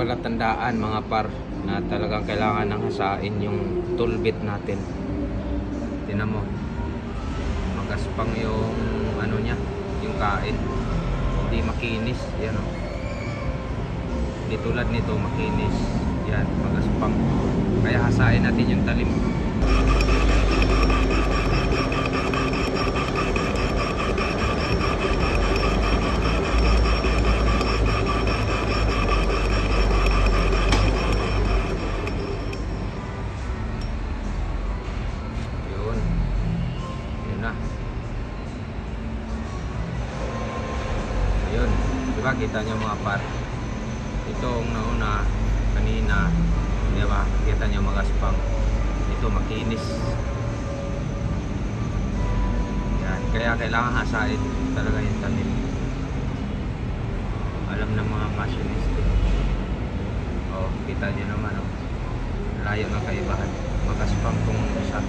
palatandaan mga par na talagang kailangan ng hasain yung tool bit natin. Tingnan mo, magaspang yung ano niya, yung kain, hindi makinis. Yan o, hindi tulad nito makinis. Yan, magaspang. Kaya hasain natin yung talim. Ayun, diba kita nyo mga par, itong nauna kanina, diba kita nyo magaspang, ito makinis. Yan, kaya kailangan hasain talaga yung tanim. Alam ng mga machinist. Oh, kita nyo naman, oh, layo ng kaibahan, magaspang tong isa.